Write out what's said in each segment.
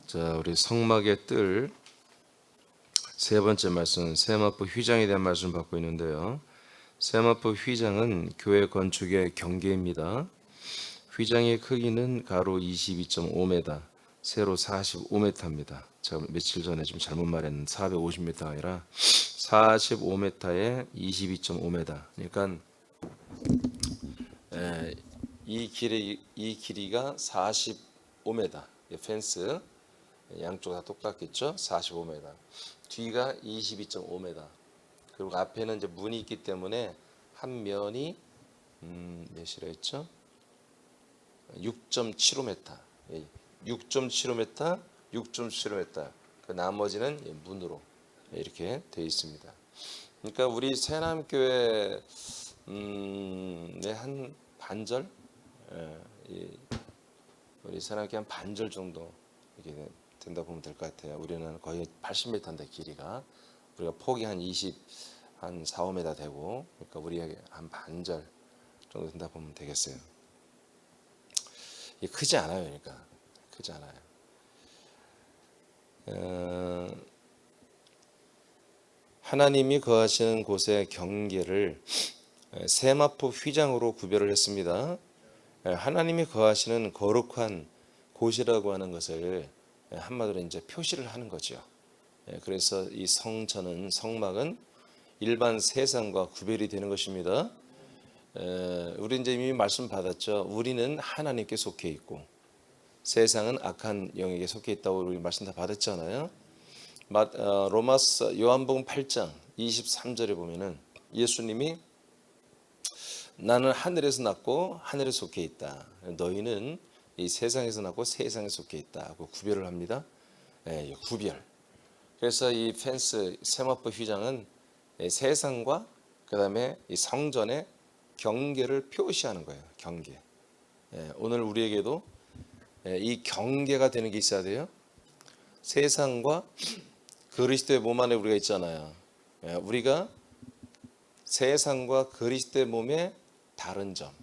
자, 우리 성막의 뜰 세 번째 말씀, 세마포 휘장에 대한 말씀을 받고 있는데요. 세마포 휘장은 교회 건축의 경계입니다. 휘장의 크기는 가로 22.5m, 세로 45m입니다. 제가 며칠 전에 좀 잘못 말했는데 450m가 아니라 45m에 22.5m. 그러니까 이 길이가 45m. 펜스 양쪽 다 똑같겠죠? 45m. 뒤가 22.5m. 그리고 앞에는 이제 문이 있기 때문에 한 면이 몇이라 했죠? 6.75m. 6.75m, 6.75m. 그 나머지는 문으로 이렇게 되어 있습니다. 그러니까 우리 새남교회 한 반절, 우리 새남교회 한 반절 정도 이렇게 된다 보면 될 것 같아요. 우리는 거의 80m인데 길이가 우리가 폭이 한 4, 5m 되고, 그러니까 우리에게 한 반절 정도 된다 보면 되겠어요. 이게 크지 않아요, 그러니까 크지 않아요. 하나님이 거하시는 곳의 경계를 세마포 휘장으로 구별을 했습니다. 하나님이 거하시는 거룩한 곳이라고 하는 것을 한마디로 이제 표시를 하는 거죠. 그래서 이 성전은, 성막은 일반 세상과 구별이 되는 것입니다. 우리 이제 이미 말씀 받았죠. 우리는 하나님께 속해 있고 세상은 악한 영에게 속해 있다고 우리 말씀 다 받았잖아요. 로마서 요한복음 8장 23절에 보면은 예수님이 나는 하늘에서 났고 하늘에 속해 있다. 너희는 이 세상에서 났고 세상에 속해 있다고 구별을 합니다. 구별. 그래서 이 펜스 세마포 휘장은 세상과 그다음에 이 성전의 경계를 표시하는 거예요. 경계. 오늘 우리에게도 이 경계가 되는 게 있어야 돼요. 세상과 그리스도의 몸 안에 우리가 있잖아요. 우리가 세상과 그리스도의 몸의 다른 점,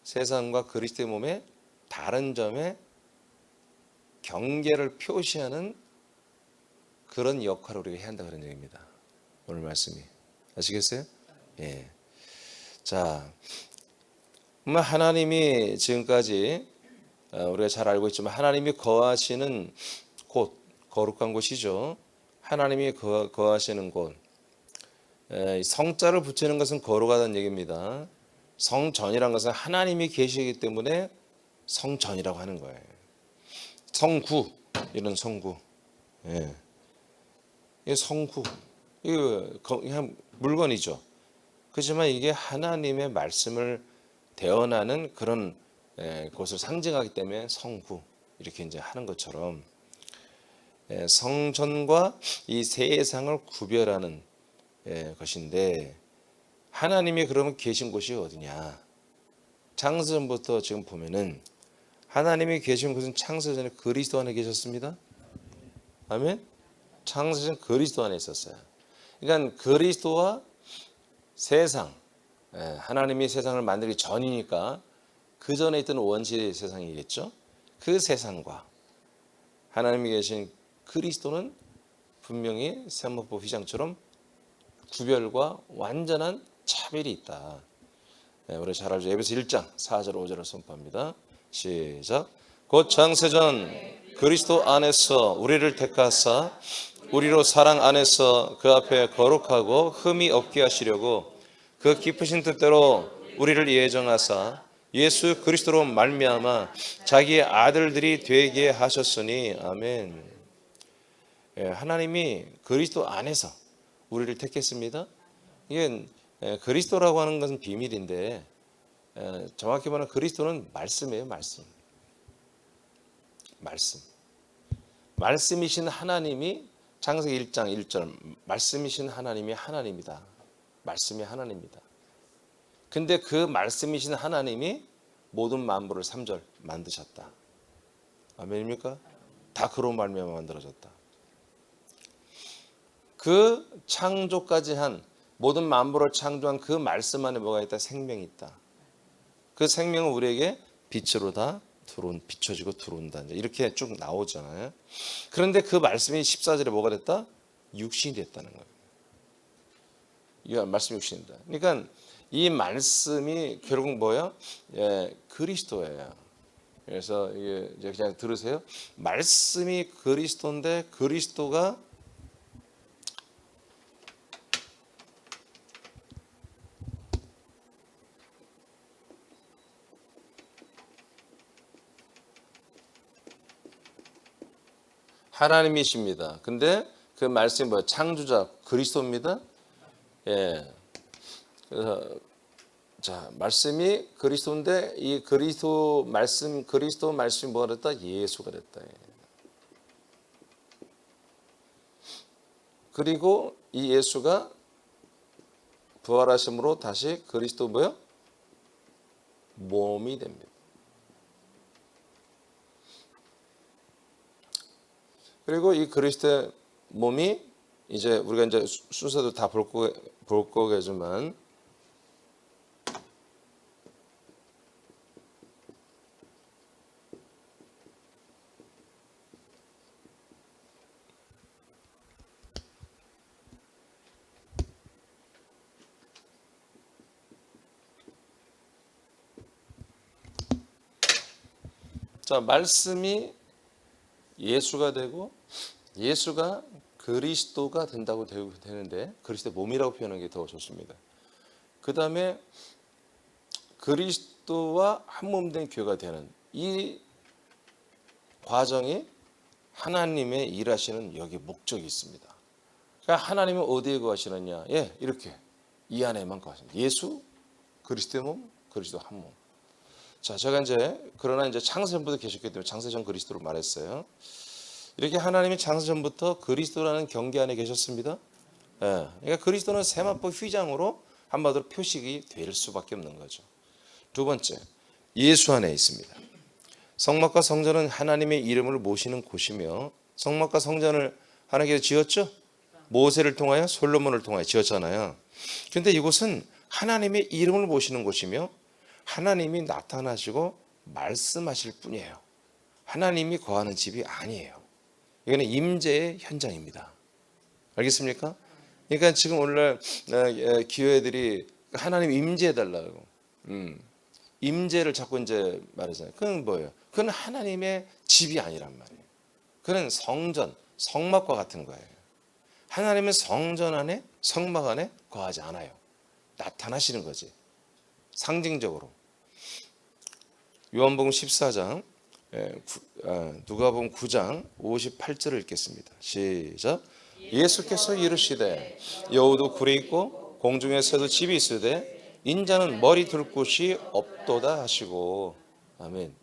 세상과 그리스도의 몸의 다른 점에 경계를 표시하는 그런 역할을 우리가 해야 한다 그런 얘기입니다. 오늘 말씀이 아시겠어요? 예. 자, 하나님이 지금까지 우리가 잘 알고 있지만 하나님이 거하시는 곳, 거룩한 곳이죠. 하나님이 거하시는 곳. 성자를 붙이는 것은 거룩하다는 얘기입니다. 성전이라는 것은 하나님이 계시기 때문에 성전이라고 하는 거예요. 성구, 이런 성구. 이게 성구, 이거 그냥 물건이죠. 그렇지만 이게 하나님의 말씀을 대언하는 그런 곳을 상징하기 때문에 성구 이렇게 이제 하는 것처럼 성전과 이 세상을 구별하는 것인데 하나님이 그러면 계신 곳이 어디냐? 창세전부터 지금 보면은 하나님이 계신 곳은 창세전에 그리스도 안에 계셨습니다. 아멘. 창세전 그리스도 안에 있었어요. 그러니까 그리스도와 세상, 하나님이 세상을 만들기 전이니까 그 전에 있던 원시 세상이겠죠. 그 세상과 하나님이 계신 그리스도는 분명히 세마포 휘장처럼 구별과 완전한 차별이 있다. 우리 잘 알죠. 에베소 1장 4절 5절을 선포합니다. 시작. 곧 창세전 그리스도 안에서 우리를 택하사 우리로 사랑 안에서 그 앞에 거룩하고 흠이 없게 하시려고 그 깊으신 뜻대로 우리를 예정하사 예수 그리스도로 말미암아 자기의 아들들이 되게 하셨으니 아멘. 하나님이 그리스도 안에서 우리를 택했습니다. 이게 그리스도라고 하는 것은 비밀인데 정확히 말하면 그리스도는 말씀이에요. 말씀이신 하나님이 창세기 1장 1절 말씀이신 하나님이 하나님이다. 말씀이 하나님이다. 근데 그 말씀이신 하나님이 모든 만물을 3절 만드셨다. 아멘입니까? 다 그로 말미암아 만들어졌다. 그 창조까지 한 모든 만물을 창조한 그 말씀 안에 뭐가 있다? 생명이 있다. 그 생명은 우리에게 빛으로 다 비춰지고 들어온다. 이렇게 쭉 나오잖아요. 그런데 그 말씀이 14절에 뭐가 됐다? 육신이 됐다는 거예요. 이 말씀이 육신이다. 그러니까 이 말씀이 결국 뭐야? 그리스도예요. 그래서 이게 그냥 들으세요. 말씀이 그리스도인데 그리스도가 하나님이십니다. 근데 그 말씀이 뭐야? 창조자 그리스도입니다. 예. 그래서 자, 말씀이 그리스도인데 이 그리스도 말씀이 뭐가 됐다? 예수가 됐다. 그리고 이 예수가 부활하심으로 다시 그리스도 뭐요? 몸이 됩니다. 그리고 이 그리스도의 몸이 이제 우리가 이제 순서도 다 볼 거겠지만 자, 말씀이 예수가 되고 예수가 그리스도가 된다고 되는데 그리스도의 몸이라고 표현하는 게 더 좋습니다. 그 다음에 그리스도와 한 몸 된 교회가 되는 이 과정이 하나님의 일하시는 여기 목적이 있습니다. 그러니까 하나님은 어디에 거하시느냐? 예, 이렇게 이 안에만 거하십니다. 예수, 그리스도의 몸, 그리스도 한 몸. 자, 제가 그러나 이제 창세전부터 계셨기 때문에 창세전 그리스도로 말했어요. 이렇게 하나님이 창세전부터 그리스도라는 경계 안에 계셨습니다. 예, 그러니까 그리스도는 세마포 휘장으로 한마디로 표식이 될 수밖에 없는 거죠. 두 번째, 예수 안에 있습니다. 성막과 성전은 하나님의 이름을 모시는 곳이며 성막과 성전을 하나님께서 지었죠? 모세를 통하여 솔로몬을 통하여 지었잖아요. 그런데 이곳은 하나님의 이름을 모시는 곳이며 하나님이 나타나시고 말씀하실 뿐이에요. 하나님이 거하는 집이 아니에요. 이거는 임재의 현장입니다. 알겠습니까? 그러니까 지금 오늘날 기회들이 하나님 임재해달라고 임재를 자꾸 이제 말하잖아요. 그건 뭐예요? 그건 하나님의 집이 아니란 말이에요. 그건 성전, 성막과 같은 거예요. 하나님은 성전 안에, 성막 안에 거하지 않아요. 나타나시는 거지. 상징적으로. 요한복음 14장, 누가복음 9장 58절을 읽겠습니다. 시작. 예수께서 이르시되 여우도 굴에 있고 공중에 새도 집이 있으되 인자는 머리 둘 곳이 없도다 하시고. 아멘.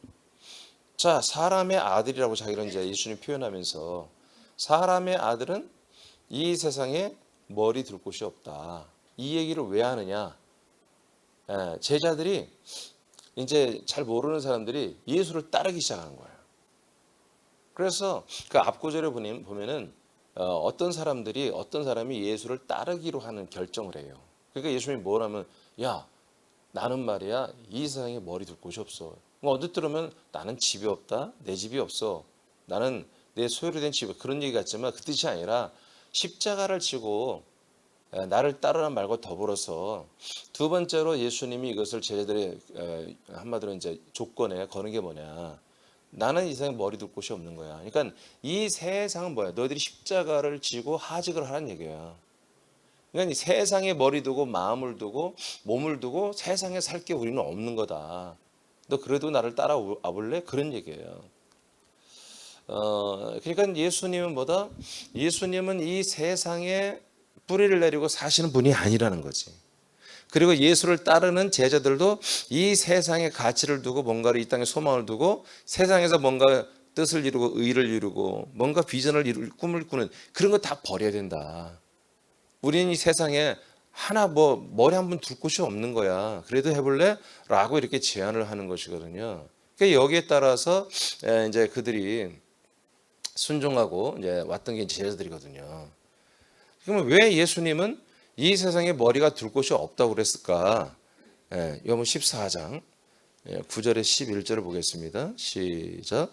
자, 사람의 아들이라고 자기를 이제 예수님 표현하면서 사람의 아들은 이 세상에 머리 둘 곳이 없다. 이 얘기를 왜 하느냐? 제자들이 이제 잘 모르는 사람들이 예수를 따르기 시작하는 거예요. 그래서 그 앞구절에 보면은 어떤 사람이 예수를 따르기로 하는 결정을 해요. 그러니까 예수님이 뭐라면, 야, 나는 말이야 이 세상에 머리 둘 곳이 없어. 언뜻 들으면 나는 집이 없다, 내 집이 없어, 나는 내 소유로 된 집이, 그런 얘기 같지만 그 뜻이 아니라 십자가를 지고 나를 따르란 말과 더불어서 두 번째로 예수님이 이것을 제자들의 한마디로 이제 조건에 거는 게 뭐냐? 나는 이 세상에 머리 둘 곳이 없는 거야. 그러니까 이 세상은 뭐야? 너희들이 십자가를 지고 하직을 하라는 얘기야. 그러니까 이 세상에 머리 두고 마음을 두고 몸을 두고 세상에 살 게 우리는 없는 거다. 너 그래도 나를 따라와 볼래? 그런 얘기예요. 그러니까 예수님은 뭐다? 예수님은 이 세상에 뿌리를 내리고 사시는 분이 아니라는 거지. 그리고 예수를 따르는 제자들도 이 세상에 가치를 두고 뭔가를 이 땅에 소망을 두고 세상에서 뭔가 뜻을 이루고 의를 이루고 뭔가 비전을 이룰 꿈을 꾸는 그런 거 다 버려야 된다. 우리는 이 세상에 하나 머리 한 번 둘 곳이 없는 거야. 그래도 해볼래? 라고 이렇게 제안을 하는 것이거든요. 그러니까 여기에 따라서 이제 그들이 순종하고 이제 왔던 게 제자들이거든요. 그러면 왜 예수님은 이 세상에 머리가 둘 곳이 없다고 그랬을까? 요한복음 14장 9절에 11절을 보겠습니다. 시작.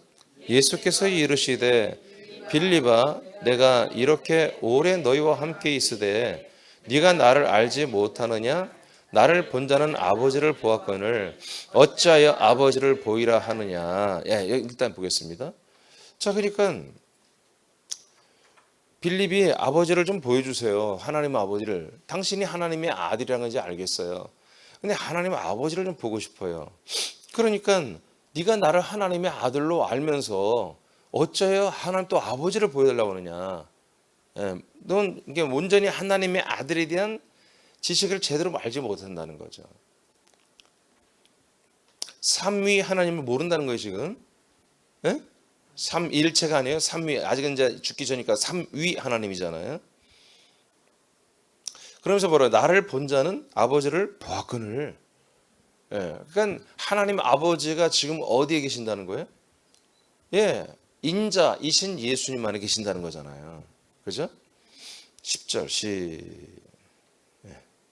예수께서 이르시되 빌립아 내가 이렇게 오래 너희와 함께 있으되 네가 나를 알지 못하느냐? 나를 본 자는 아버지를 보았거늘 어찌하여 아버지를 보이라 하느냐? 일단 보겠습니다. 자, 그러니까 빌립이 아버지를 좀 보여주세요. 하나님 아버지를. 당신이 하나님의 아들이라는 건지 알겠어요. 근데 하나님 아버지를 좀 보고 싶어요. 그러니까 네가 나를 하나님의 아들로 알면서 어쩌여 하나님 또 아버지를 보여달라고 하느냐. 넌 이게 온전히 하나님의 아들에 대한 지식을 제대로 알지 못한다는 거죠. 삼위 하나님을 모른다는 거예요 지금. 예? 삼일체가 아니에요. 삼위. 아직은 이제 죽기 전이니까 삼위 하나님이잖아요. 그러면서 뭐라 나를 본 자는 아버지를 보았거늘. 그러니까 하나님 아버지가 지금 어디에 계신다는 거예요? 인자이신 예수님 안에 계신다는 거잖아요. 그죠? 10절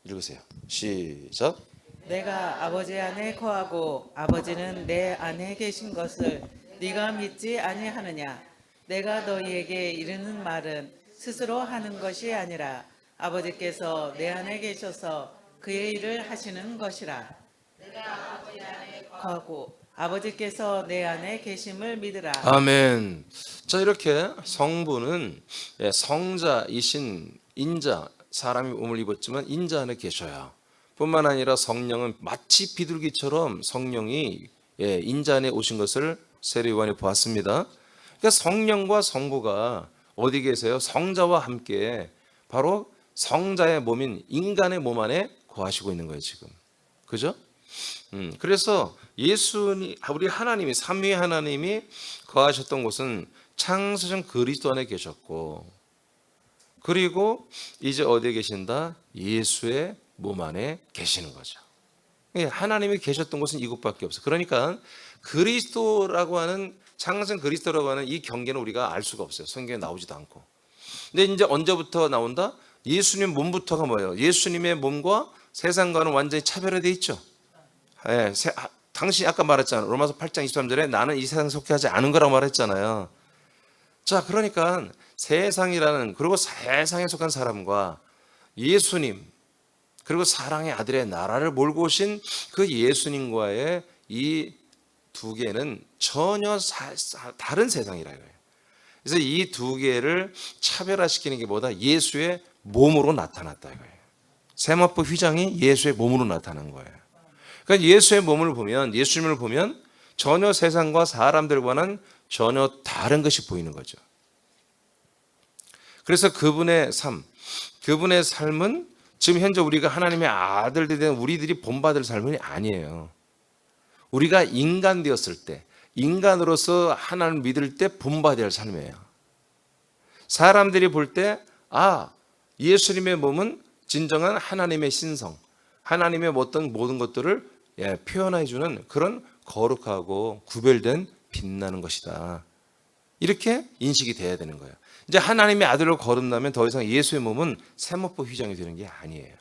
읽으세요. 시작. 내가 아버지 안에 거하고 아버지는 내 안에 계신 것을 네가 믿지 아니하느냐? 내가 너희에게 이르는 말은 스스로 하는 것이 아니라 아버지께서 내 안에 계셔서 그의 일을 하시는 것이라. 내가 아버지 안에 거하고 아버지께서 내 안에 계심을 믿으라. 아멘. 자, 이렇게 성부는 성자이신 인자, 사람이 몸을 입었지만 인자 안에 계셔요. 뿐만 아니라 성령은 마치 비둘기처럼 성령이 인자 안에 오신 것을 세례 요한이 보았습니다. 그러니까 성령과 성부가 어디 계세요? 성자와 함께 바로 성자의 몸인 인간의 몸 안에 거하시고 있는 거예요 지금. 그죠? 그래서 예수님, 우리 하나님이 삼위 하나님이 거하셨던 곳은 창세전 그리스도 안에 계셨고, 그리고 이제 어디에 계신다? 예수의 몸 안에 계시는 거죠. 하나님이 계셨던 곳은 이곳밖에 없어. 그러니까 그리스도라고 하는 창세전 그리스도라고 하는 이 경계는 우리가 알 수가 없어요. 성경에 나오지도 않고. 근데 이제 언제부터 나온다? 예수님 몸부터가 뭐예요? 예수님의 몸과 세상과는 완전히 차별화되어 있죠. 당신이 아까 말했잖아요. 로마서 8장 23절에 나는 이 세상에 속해 하지 않은 거라고 말했잖아요. 자, 그러니까 세상이라는, 그리고 세상에 속한 사람과 예수님, 그리고 사랑의 아들의 나라를 몰고 오신 그 예수님과의 이 두 개는 전혀 다른 세상이라 이거예요. 그래서 이 두 개를 차별화시키는 게 뭐다? 예수의 몸으로 나타났다 이거예요. 세마포 휘장이 예수의 몸으로 나타난 거예요. 그러니까 예수의 몸을 보면, 예수님을 보면 전혀 세상과 사람들과는 전혀 다른 것이 보이는 거죠. 그래서 그분의 삶, 그분의 삶은 지금 현재 우리가 하나님의 아들들이 된 우리들이 본받을 삶이 아니에요. 우리가 인간 되었을 때, 인간으로서 하나님을 믿을 때 본받아야 할 삶이에요. 사람들이 볼 때, 예수님의 몸은 진정한 하나님의 신성, 하나님의 어떤 모든 것들을 표현해주는 그런 거룩하고 구별된 빛나는 것이다. 이렇게 인식이 돼야 되는 거예요. 이제 하나님의 아들로 거듭나면 더 이상 예수의 몸은 세마포 휘장이 되는 게 아니에요.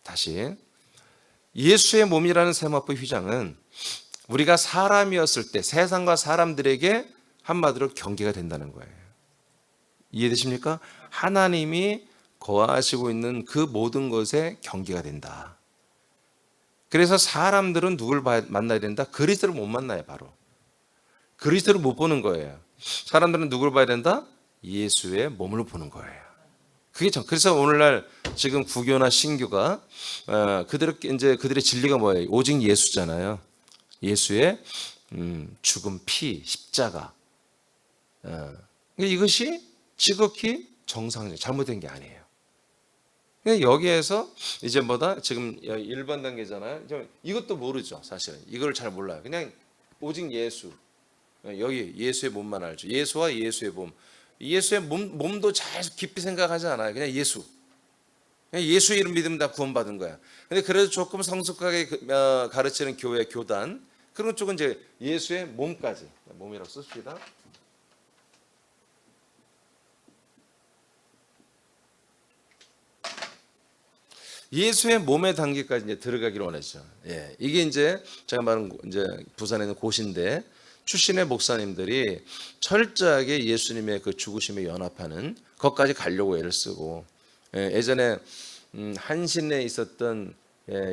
다시, 예수의 몸이라는 세마포 휘장은 우리가 사람이었을 때 세상과 사람들에게 한마디로 경계가 된다는 거예요. 이해되십니까? 하나님이 거하시고 있는 그 모든 것에 경계가 된다. 그래서 사람들은 누굴 만나야 된다? 그리스도를 못 만나요. 바로 그리스도를 못 보는 거예요. 사람들은 누굴 봐야 된다? 예수의 몸을 보는 거예요. 그래서 오늘날 지금 구교나 신교가 그들의 진리가 뭐예요? 오직 예수잖아요. 예수의 죽음, 피, 십자가. 이것이 지극히 정상적, 잘못된 게 아니에요. 여기에서 이제 지금 1번 단계잖아요. 이것도 모르죠, 사실은. 이걸 잘 몰라요. 그냥 오직 예수. 여기 예수의 몸만 알죠. 예수와 예수의 몸. 예수의 몸도 잘 깊이 생각하지 않아요. 그냥 예수. 그냥 예수의 이름 믿으면 다 구원받은 거야. 근데 그래도 조금 성숙하게 가르치는 교회, 교단. 그런 쪽은 이제 예수의 몸까지. 몸이라고 씁시다. 예수의 몸의 단계까지 이제 들어가기를 원했죠. 예, 이게 이제 제가 말한 이제 부산에 있는 고신대 출신의 목사님들이 철저하게 예수님의 그 죽으심에 연합하는 것까지 가려고 애를 쓰고, 예전에 한신에 있었던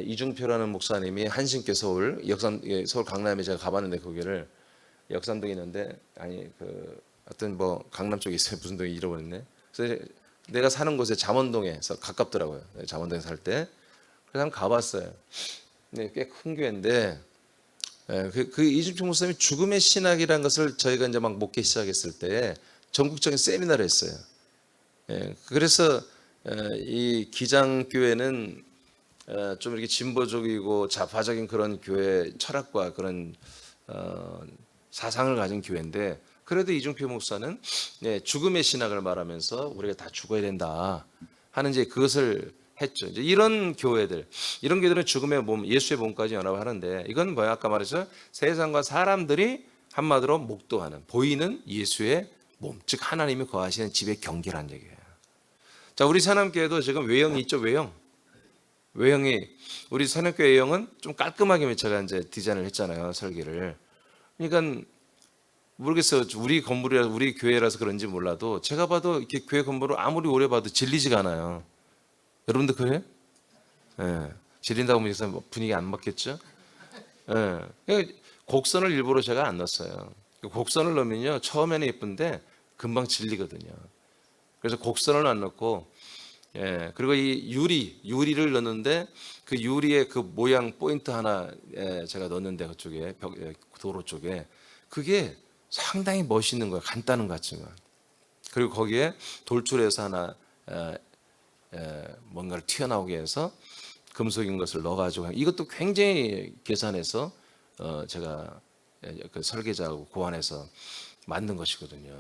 이중표라는 목사님이 한신교 서울 서울 강남에 제가 가봤는데 거기를 역삼동에 있는데 아니 그 하여튼 뭐 강남 쪽에 있어요. 무슨 동에 잃어버렸네. 그래서 내가 사는 곳에 잠원동에서 가깝더라고요. 잠원동에 살 때. 그래서 한번 가봤어요. 네, 꽤 큰 교회인데 그 이중표 목사님이 죽음의 신학이라는 것을 저희가 이제 막 목회 시작했을 때 전국적인 세미나를 했어요. 그래서 이 기장교회는 좀 이렇게 진보적이고 좌파적인 그런 교회 철학과 그런 사상을 가진 교회인데, 그래도 이중표 목사는 죽음의 신학을 말하면서 우리가 다 죽어야 된다 하는 이제 그것을 했죠. 이제 이런 교회들은 죽음의 몸, 예수의 몸까지 연합하는데, 이건 뭐야? 아까 말했죠. 세상과 사람들이 한마디로 목도하는, 보이는 예수의 몸, 즉 하나님이 거하시는 집의 경계라는 얘기예요. 자, 우리 사남교회도 지금 외형이 있죠, 외형이 우리 사남교회 외형은 좀 깔끔하게 제가 이제 디자인을 했잖아요, 설계를. 그러니까 모르겠어요. 우리 건물이라 우리 교회라서 그런지 몰라도 제가 봐도 이렇게 교회 건물을 아무리 오래 봐도 질리지가 않아요. 여러분들 그래요? 예. 질린다고 해서 분위기 안 맞겠죠? 예. 곡선을 일부러 제가 안 넣었어요. 곡선을 넣으면요 처음에는 예쁜데 금방 질리거든요. 그래서 곡선을 안 넣고, 그리고 이 유리를 넣는데 그 유리의 그 모양 포인트 하나 제가 넣었는데 그쪽에 도로 쪽에 그게 상당히 멋있는 거예요. 간단한 것 같지만. 그리고 거기에 돌출해서 하나 뭔가를 튀어나오게 해서 금속인 것을 넣어가지고, 이것도 굉장히 계산해서 제가 그 설계자하고 고안해서 만든 것이거든요.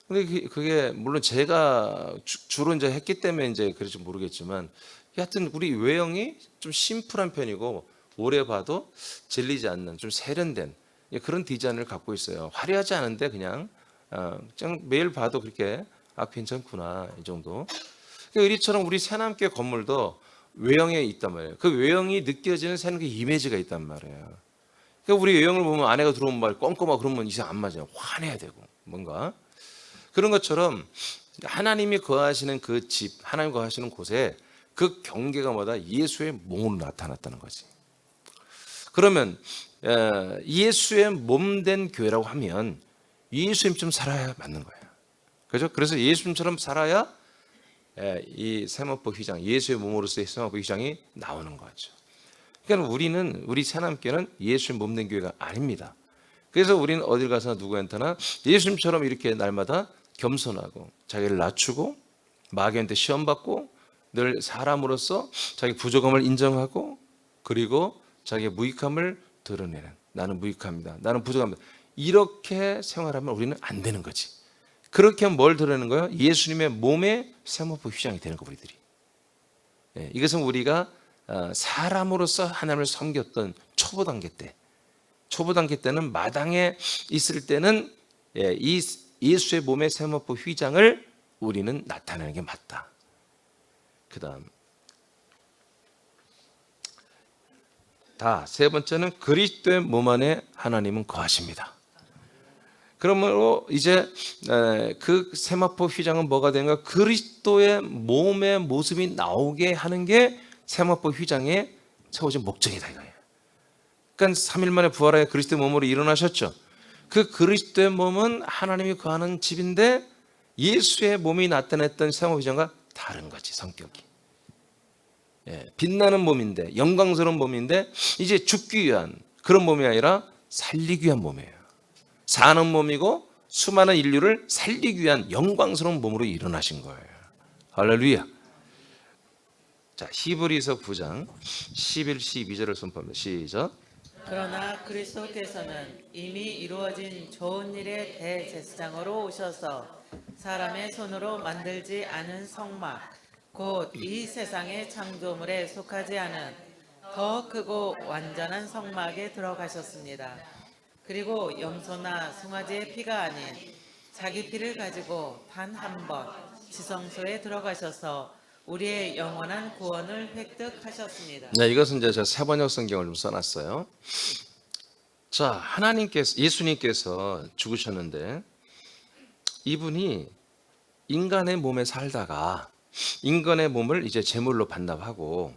근데 그게 물론 제가 주로 이제 했기 때문에 이제 그럴지 모르겠지만, 하여튼 우리 외형이 좀 심플한 편이고 오래 봐도 질리지 않는 좀 세련된 그런 디자인을 갖고 있어요. 화려하지 않은데 그냥 매일 봐도 그렇게 괜찮구나 이 정도. 이리처럼 우리 새남교회 건물도 외형에 있단 말이에요. 그 외형이 느껴지는 새남교회 이미지가 있단 말이에요. 그러니까 우리 외형을 보면 아내가 들어오면 말 껌껌하고 그러면 이상 안 맞아요. 화내야 되고 뭔가 그런 것처럼 하나님이 거하시는 그 집, 하나님 거하시는 곳에 그 경계가 뭐다? 예수의 몸으로 나타났다는 거지. 그러면 예수의 몸된 교회라고 하면 예수님처럼 살아야 맞는 거예요. 그렇죠? 그래서 예수님처럼 살아야 이 세마포 휘장, 예수의 몸으로서의 세마포 휘장이 나오는 거죠. 그러니까 우리 새남교회는 예수의 몸된 교회가 아닙니다. 그래서 우리는 어딜 가서 누구한테나 예수님처럼 이렇게 날마다 겸손하고 자기를 낮추고 마귀한테 시험받고 늘 사람으로서 자기 부족함을 인정하고 그리고 자기의 무익함을 드러내는, 나는 무익합니다, 나는 부족합니다, 이렇게 생활하면 우리는 안 되는 거지. 그렇게 하면 뭘 드러내는 거예요? 예수님의 몸의 세마포 휘장이 되는 거 우리들이. 이것은 우리가 사람으로서 하나님을 섬겼던 초보 단계 때는 마당에 있을 때는 이 예수의 몸의 세마포 휘장을 우리는 나타내는 게 맞다. 그다음 세 번째는 그리스도의 몸 안에 하나님은 거하십니다. 그러므로 이제 그 세마포 휘장은 뭐가 되는가? 그리스도의 몸의 모습이 나오게 하는 게 세마포 휘장에 세워진 목적이다 이거예요. 그러니까 3일 만에 부활하여 그리스도의 몸으로 일어나셨죠. 그 그리스도의 몸은 하나님이 거하는 집인데 예수의 몸이 나타냈던 세마포 휘장과 다른 거지, 성격이. 빛나는 몸인데, 영광스러운 몸인데 이제 죽기 위한 그런 몸이 아니라 살리기 위한 몸이에요. 사는 몸이고 수많은 인류를 살리기 위한 영광스러운 몸으로 일어나신 거예요. 할렐루야. 자, 히브리서 9장 11, 12절을 선포합니다. 시작. 그러나 그리스도께서는 이미 이루어진 좋은 일의 대제사장으로 오셔서 사람의 손으로 만들지 않은 성막 곧 이 세상의 창조물에 속하지 않은 더 크고 완전한 성막에 들어가셨습니다. 그리고 염소나 송아지의 피가 아닌 자기 피를 가지고 단 한 번 지성소에 들어가셔서 우리의 영원한 구원을 획득하셨습니다. 네, 이것은 이제 제가 세번역 성경을 좀 써놨어요. 자, 예수님께서 죽으셨는데 이분이 인간의 몸에 살다가 인간의 몸을 이제 제물로 반납하고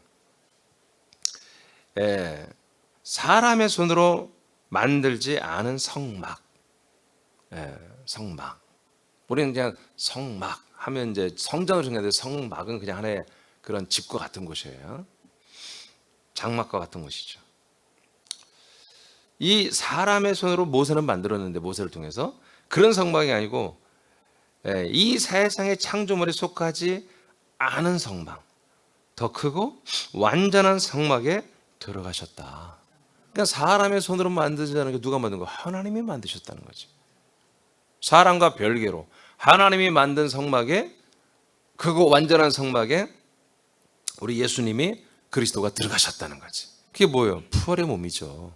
사람의 손으로 만들지 않은 성막, 성막. 우리는 그냥 성막 하면 이제 성전으로 생각하는데 성막은 그냥 하나의 그런 집과 같은 곳이에요. 장막과 같은 곳이죠. 이 사람의 손으로 모세는 만들었는데 모세를 통해서 그런 성막이 아니고 이 세상의 창조물에 속하지 않은 성막, 더 크고 완전한 성막에 들어가셨다. 그러니까 사람의 손으로 만들지 않은 게 누가 만든 거? 하나님이 만드셨다는 거지. 사람과 별개로 하나님이 만든 성막에, 그거 완전한 성막에 우리 예수님이 그리스도가 들어가셨다는 거지. 그게 뭐예요? 부활의 몸이죠.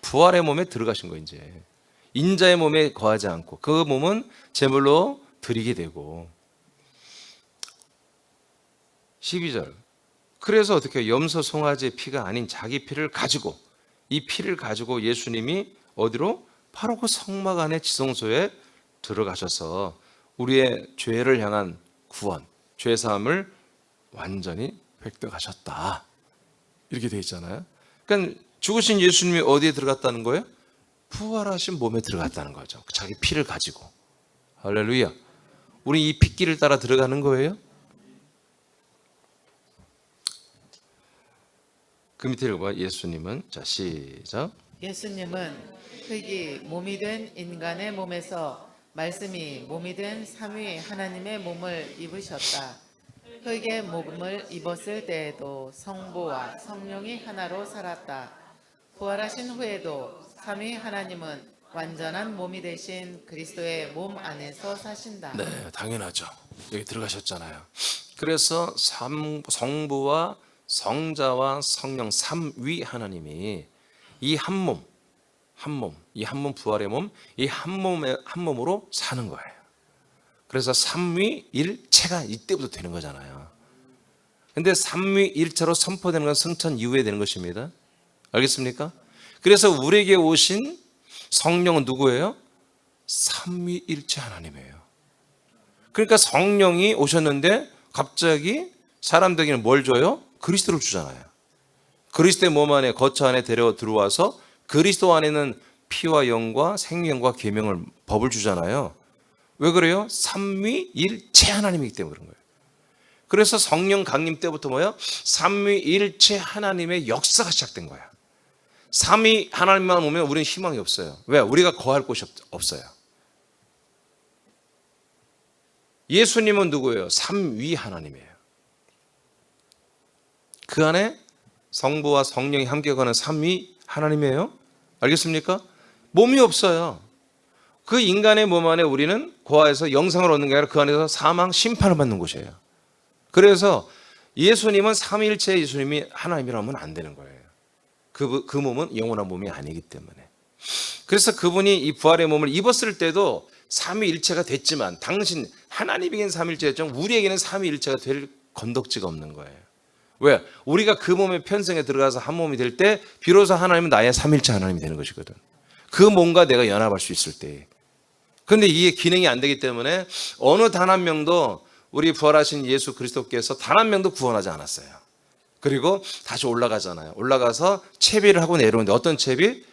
부활의 몸에 들어가신 거 이제. 인자의 몸에 거하지 않고 그 몸은 제물로 드리게 되고. 12절. 그래서 어떻게 염소 송아지의 피가 아닌 자기 피를 가지고, 이 피를 가지고 예수님이 어디로? 바로 그 성막 안에 지성소에 들어가셔서 우리의 죄를 향한 구원, 죄 사함을 완전히 획득하셨다. 이렇게 되어 있잖아요. 그러니까 죽으신 예수님이 어디에 들어갔다는 거예요? 부활하신 몸에 들어갔다는 거죠. 자기 피를 가지고. 할렐루야. 우리 이 핏길을 따라 들어가는 거예요. 그 밑에 읽어봐. 예수님은, 자 시작. 예수님은 흙이 몸이 된 인간의 몸에서 말씀이 몸이 된 삼위 하나님의 몸을 입으셨다. 흙의 몸을 입었을 때에도 성부와 성령이 하나로 살았다. 부활하신 후에도 삼위 하나님은 완전한 몸이 되신 그리스도의 몸 안에서 사신다. 네, 당연하죠. 여기 들어가셨잖아요. 그래서 성부와 성자와 성령 삼위 하나님이 이 한 몸, 이 한 몸 부활의 몸, 이 한 몸으로 사는 거예요. 그래서 삼위일체가 이때부터 되는 거잖아요. 근데 삼위일체로 선포되는 건 승천 이후에 되는 것입니다. 알겠습니까? 그래서 우리에게 오신 성령은 누구예요? 삼위일체 하나님이에요. 그러니까 성령이 오셨는데 갑자기 사람들에게는 뭘 줘요? 그리스도를 주잖아요. 그리스도의 몸 안에, 거처 안에 들어와서 그리스도 안에는 피와 영과 생명과 계명을, 법을 주잖아요. 왜 그래요? 삼위일체 하나님이기 때문에 그런 거예요. 그래서 성령 강림 때부터 뭐예요? 삼위일체 하나님의 역사가 시작된 거야. 삼위 하나님만 오면 우리는 희망이 없어요. 왜? 우리가 거할 곳이 없어요. 예수님은 누구예요? 삼위 하나님이에요. 그 안에 성부와 성령이 함께 거하는 삼위 하나님이에요. 알겠습니까? 몸이 없어요. 그 인간의 몸 안에 우리는 거하여서 영생을 얻는 게 아니라 그 안에서 사망, 심판을 받는 곳이에요. 그래서 예수님은 삼위일체 예수님이 하나님이라 하면 안 되는 거예요. 그 몸은 영원한 몸이 아니기 때문에. 그래서 그분이 이 부활의 몸을 입었을 때도 삼위일체가 됐지만, 당신 하나님에게는 삼위일체였지만 우리에게는 삼위일체가 될 건덕지가 없는 거예요. 왜? 우리가 그 몸의 편성에 들어가서 한 몸이 될 때 비로소 하나님은 나의 삼위일체 하나님이 되는 것이거든. 그 몸과 내가 연합할 수 있을 때. 그런데 이게 기능이 안 되기 때문에 어느 단 한 명도, 우리 부활하신 예수 그리스도께서 단 한 명도 구원하지 않았어요. 그리고 다시 올라가잖아요. 올라가서 채비를 하고 내려오는데 어떤 채비?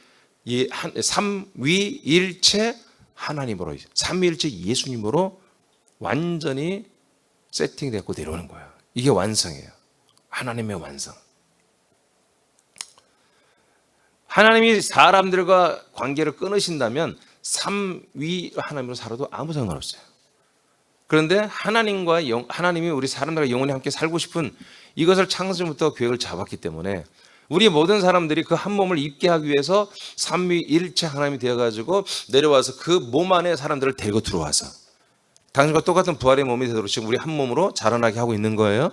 삼위일체 하나님으로, 삼위일체 예수님으로 완전히 세팅되고 내려오는 거예요. 이게 완성이에요. 하나님의 완성. 하나님이 사람들과 관계를 끊으신다면 삼위 하나님으로 살아도 아무 상관없어요. 그런데 하나님이 우리 사람들과 영원히 함께 살고 싶은, 이것을 창세전부터 계획을 잡았기 때문에 우리 모든 사람들이 그 한 몸을 입게 하기 위해서 삼위일체 하나님이 되어가지고 내려와서 그 몸 안에 사람들을 데리고 들어와서 당신과 똑같은 부활의 몸이 되도록 지금 우리 한 몸으로 자라나게 하고 있는 거예요.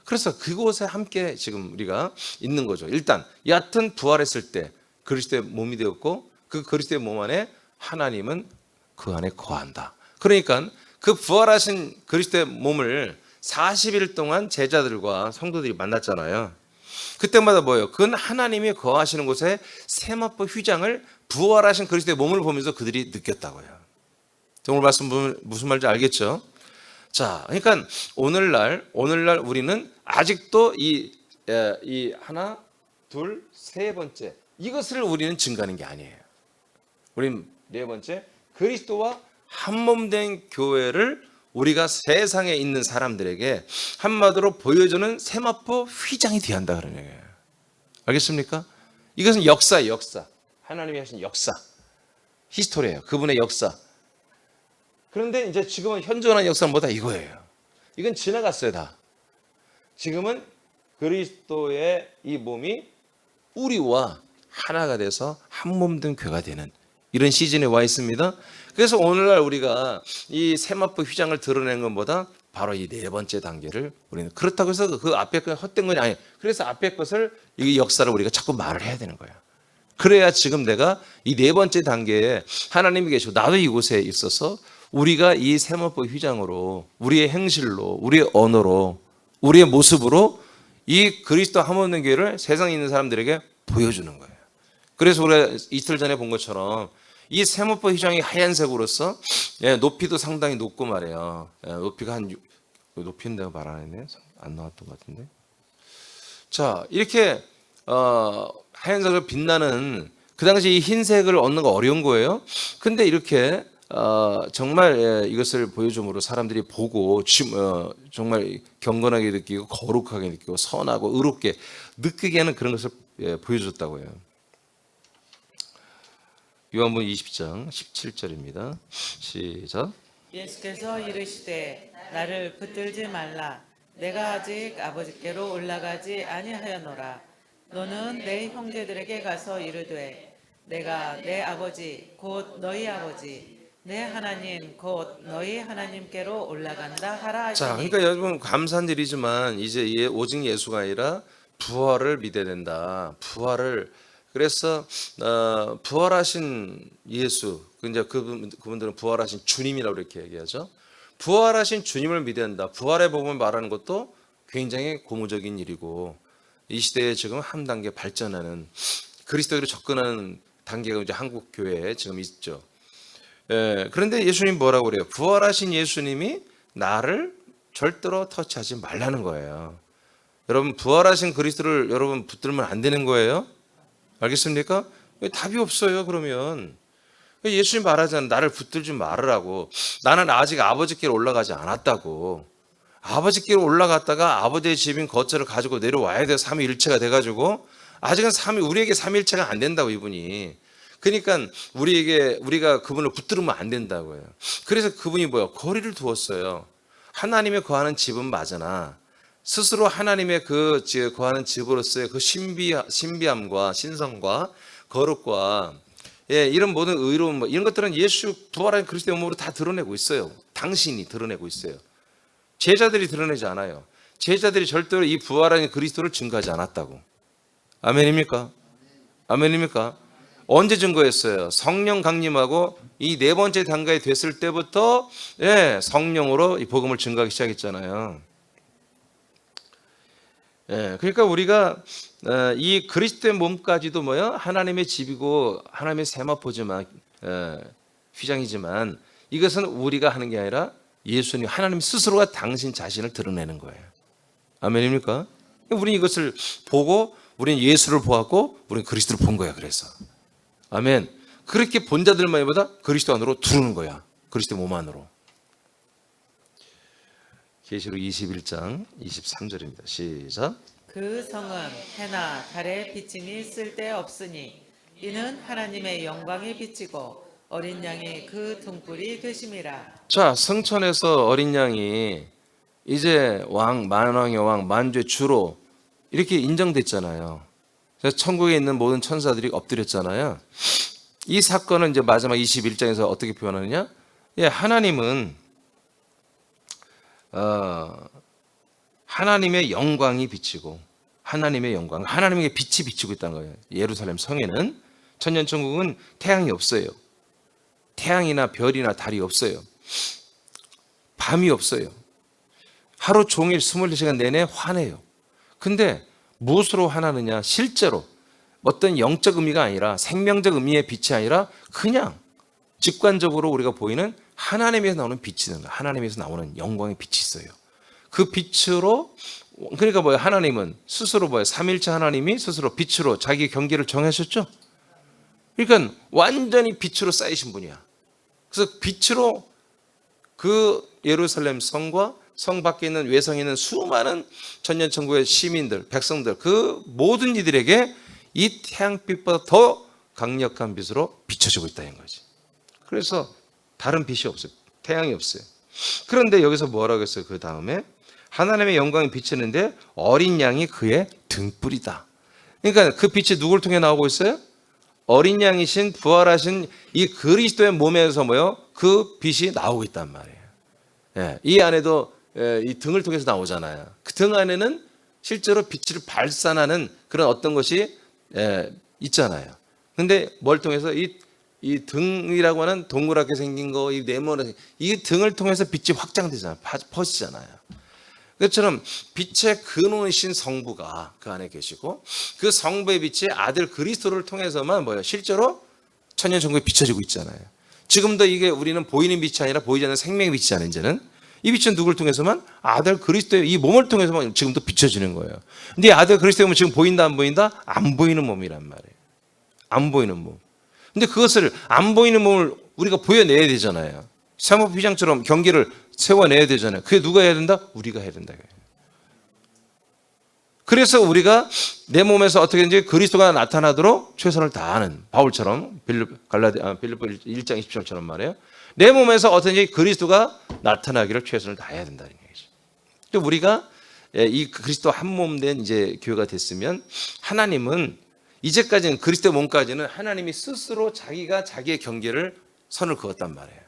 그래서 그곳에 함께 지금 우리가 있는 거죠. 일단 얕은 부활했을 때 그리스도의 몸이 되었고, 그 그리스도의 몸 안에 하나님은 그 안에 거한다. 그러니까 그 부활하신 그리스도의 몸을 40일 동안 제자들과 성도들이 만났잖아요. 그때마다 뭐예요? 그건 하나님이 거하시는 곳에 세마포 휘장을 부활하신 그리스도의 몸을 보면서 그들이 느꼈다고요. 오늘 말씀 무슨 말인지 알겠죠? 자, 그러니까 오늘날 우리는 아직도 이 하나, 둘, 세 번째 이것을 우리는 증거하는 게 아니에요. 우리는 네 번째 그리스도와 한몸된 교회를 우리가 세상에 있는 사람들에게 한마디로 보여주는 세마포 휘장이 되어야 한다 그런 얘기예요. 알겠습니까? 이것은 역사예요, 역사. 하나님이 하신 역사. 히스토리예요. 그분의 역사. 그런데 이제 지금은 현존하는 역사는 뭐다 이거예요. 이건 지나갔어요, 다. 지금은 그리스도의 이 몸이 우리와 하나가 돼서 한몸된 교회가 되는 이런 시즌에 와 있습니다. 그래서 오늘날 우리가 이 세마포 휘장을 드러내는 것보다 바로 이 네 번째 단계를 우리는 그렇다고 해서 그 앞에 것 헛된 건 아니에요. 그래서 앞에 것을 이 역사를 우리가 자꾸 말을 해야 되는 거예요. 그래야 지금 내가 이 네 번째 단계에 하나님이 계시고 나도 이곳에 있어서 우리가 이 세마포 휘장으로 우리의 행실로 우리의 언어로 우리의 모습으로 이 그리스도 한몸된 교회를 세상에 있는 사람들에게 보여주는 거예요. 그래서 우리가 이틀 전에 본 것처럼 이 세마포 휘장이 하얀색으로서 높이도 상당히 높고 말이에요. 높이가 높이는 내가 말 안 했네. 안 나왔던 것 같은데. 자, 이렇게 하얀색으로 빛나는 그 당시 이 흰색을 얻는 거 어려운 거예요. 근데 이렇게 정말 이것을 보여줌으로 사람들이 보고 정말 경건하게 느끼고 거룩하게 느끼고 선하고 의롭게 느끼게 하는 그런 것을 보여줬다고 해요. 요한복음 20장 17절입니다. 시작. 예수께서 이르시되 나를 붙들지 말라. 내가 아직 아버지께로 올라가지 아니하였노라. 너는 내 형제들에게 가서 이르되 내가 내 아버지 곧 너희 아버지 내 하나님 곧 너희 하나님께로 올라간다 하라 하시니. 자, 그러니까 여러분 감사한 일이지만 이제 오직 예수가 아니라 부활을 믿어야 된다. 부활을 그래서 부활하신 예수, 이제 그분들은 부활하신 주님이라고 이렇게 얘기하죠. 부활하신 주님을 믿어야 한다. 부활의 복음을 말하는 것도 굉장히 고무적인 일이고 이 시대에 지금 한 단계 발전하는 그리스도로 접근하는 단계가 이제 한국 교회에 지금 있죠. 그런데 예수님 뭐라고 그래요? 부활하신 예수님이 나를 절대로 터치하지 말라는 거예요. 여러분 부활하신 그리스도를 여러분 붙들면 안 되는 거예요. 알겠습니까? 답이 없어요. 그러면 예수님 말하잖아요. 나를 붙들지 말으라고. 나는 아직 아버지께로 올라가지 않았다고. 아버지께로 올라갔다가 아버지의 집인 거처를 가지고 내려와야 돼요. 삼위일체가 돼가지고 아직은 우리에게 삼위일체가 안 된다고 이분이. 그러니까 우리가 그분을 붙들으면 안 된다고요. 그래서 그분이 뭐야? 거리를 두었어요. 하나님의 거하는 집은 맞으나 스스로 하나님의 거하는 집으로서의 그 신비함과 신성과 거룩과 이런 모든 의로움 이런 것들은 예수 부활한 그리스도의 몸으로 다 드러내고 있어요. 당신이 드러내고 있어요. 제자들이 드러내지 않아요. 제자들이 절대로 이 부활한 그리스도를 증거하지 않았다고. 아멘입니까? 아멘입니까? 언제 증거했어요? 성령 강림하고 이 네 번째 단계에 됐을 때부터 성령으로 이 복음을 증거하기 시작했잖아요. 그러니까 우리가 이 그리스도의 몸까지도 뭐야? 하나님의 집이고 하나님의 세마포지만 휘장이지만 이것은 우리가 하는 게 아니라 예수님 하나님 스스로가 당신 자신을 드러내는 거예요. 아멘입니까? 우리는 이것을 보고 우리는 예수를 보았고 우리는 그리스도를 본 거야. 그래서 아멘. 그렇게 본 자들만보다 그리스도 안으로 들어오는 거야. 그리스도 몸 안으로. 계시록 21장 23절입니다. 시작. 그 성은 해나 달의 비침이 쓸데없으니 이는 하나님의 영광이 비치고 어린 양이 그 등불이 되심이라. 자, 성천에서 어린 양이 이제 만왕의 왕, 만주의 주로 이렇게 인정됐잖아요. 그래서 천국에 있는 모든 천사들이 엎드렸잖아요. 이 사건은 이제 마지막 21장에서 어떻게 표현하느냐? 하나님은 하나님의 영광이 비치고 하나님의 영광, 하나님의 빛이 비치고 있다는 거예요. 예루살렘 성에는 천년천국은 태양이 없어요. 태양이나 별이나 달이 없어요. 밤이 없어요. 하루 종일 24시간 내내 화내요. 근데 무엇으로 화나느냐? 실제로 어떤 영적 의미가 아니라 생명적 의미의 빛이 아니라 그냥 직관적으로 우리가 보이는 하나님에서 나오는 빛이 있는 거예요. 하나님에서 나오는 영광의 빛이 있어요. 그 빛으로, 그러니까 뭐예요? 하나님은 스스로 뭐예요? 삼일체 하나님이 스스로 빛으로 자기 경계를 정하셨죠? 그러니까 완전히 빛으로 쌓이신 분이야. 그래서 빛으로 그 예루살렘 성과 성 밖에 있는 외성에 있는 수많은 천년천국의 시민들, 백성들, 그 모든 이들에게 이 태양빛보다 더 강력한 빛으로 비춰지고 있다는 거지. 그래서 다른 빛이 없어요. 태양이 없어요. 그런데 여기서 뭐라고 했어요? 그 다음에 하나님의 영광이 비치는데 어린 양이 그의 등불이다. 그러니까 그 빛이 누굴 통해 나오고 있어요? 어린 양이신 부활하신 이 그리스도의 몸에서 뭐요? 그 빛이 나오고 있단 말이에요. 예, 이 안에도 이 등을 통해서 나오잖아요. 그 등 안에는 실제로 빛을 발산하는 그런 어떤 것이 있잖아요. 근데 뭘 통해서 이 등이라고 하는 동그랗게 생긴 거, 이 네모난 이 등을 통해서 빛이 확장되잖아요. 퍼지잖아요. 그처럼 빛의 근원이신 성부가 그 안에 계시고 그 성부의 빛이 아들 그리스도를 통해서만 뭐예요? 실제로 천년천국에 비춰지고 있잖아요. 지금도 이게 우리는 보이는 빛이 아니라 보이지 않는 생명의 빛이잖아요. 이제는 이 빛은 누굴 통해서만? 아들 그리스도의 이 몸을 통해서만 지금도 비춰지는 거예요. 근데 이 아들 그리스도의 몸은 지금 보인다 안 보인다? 안 보이는 몸이란 말이에요. 안 보이는 몸. 근데 그것을 안 보이는 몸을 우리가 보여내야 되잖아요. 사모휘장처럼 경계를 세워내야 되잖아요. 그게 누가 해야 된다? 우리가 해야 된다. 그래서 우리가 내 몸에서 어떻게든지 그리스도가 나타나도록 최선을 다하는 바울처럼 빌립보 1장 20절처럼 말해요. 내 몸에서 어떻게든지 그리스도가 나타나기를 최선을 다해야 된다는 얘기죠. 또 우리가 이 그리스도 한 몸 된 이제 교회가 됐으면 하나님은 이제까지는 그리스도의 몸까지는 하나님이 스스로 자기가 자기의 경계를 선을 그었단 말이에요.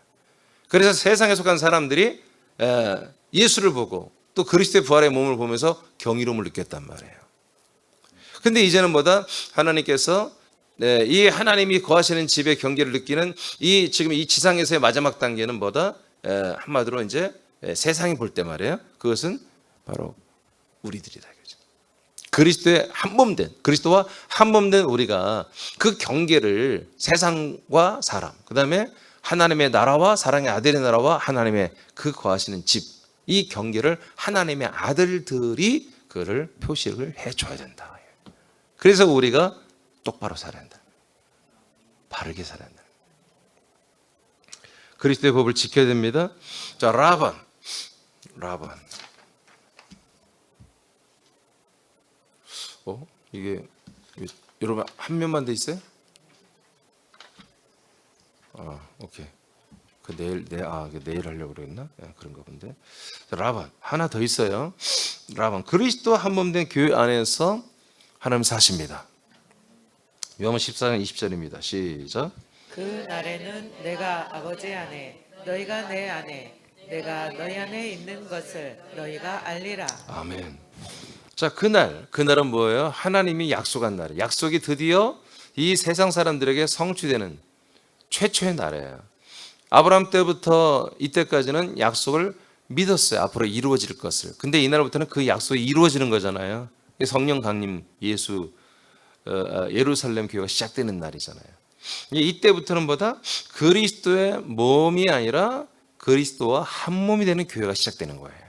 그래서 세상에 속한 사람들이 예수를 보고 또 그리스도의 부활의 몸을 보면서 경이로움을 느꼈단 말이에요. 근데 이제는 뭐다? 하나님께서 이 하나님이 거하시는 집의 경계를 느끼는 이 지금 이 지상에서의 마지막 단계는 뭐다? 한마디로 이제 세상이 볼 때 말이에요. 그것은 바로 우리들이다. 그리스도의 한 몸 된, 그리스도와 한 몸 된 우리가 그 경계를 세상과 사람, 그 다음에 하나님의 나라와 사랑의 아들의 나라와 하나님의 그 거하시는 집, 이 경계를 하나님의 아들들이 그를 표식을 해줘야 된다. 그래서 우리가 똑바로 살아야 한다. 바르게 살아야 한다. 그리스도의 법을 지켜야 됩니다. 자, 라반. 이게 여러분 한 면만 돼 있어요? 오케이. 그 내일 하려고 그랬나? 그런가 본데. 라반 하나 더 있어요. 라반 그리스도 한 몸 된 교회 안에서 하나님 사십니다. 요한복음 14장 20절입니다. 시작. 그 날에는 내가 아버지 안에 너희가 내 안에 내가 너희 안에 있는 것을 너희가 알리라. 아멘. 자, 그날은 뭐예요? 하나님이 약속한 날이에요. 약속이 드디어 이 세상 사람들에게 성취되는 최초의 날이에요. 아브라함 때부터 이때까지는 약속을 믿었어요. 앞으로 이루어질 것을. 근데 이날부터는 그 약속이 이루어지는 거잖아요. 성령 강림 예수 예루살렘 교회가 시작되는 날이잖아요. 이때부터는 뭐다? 그리스도의 몸이 아니라 그리스도와 한 몸이 되는 교회가 시작되는 거예요.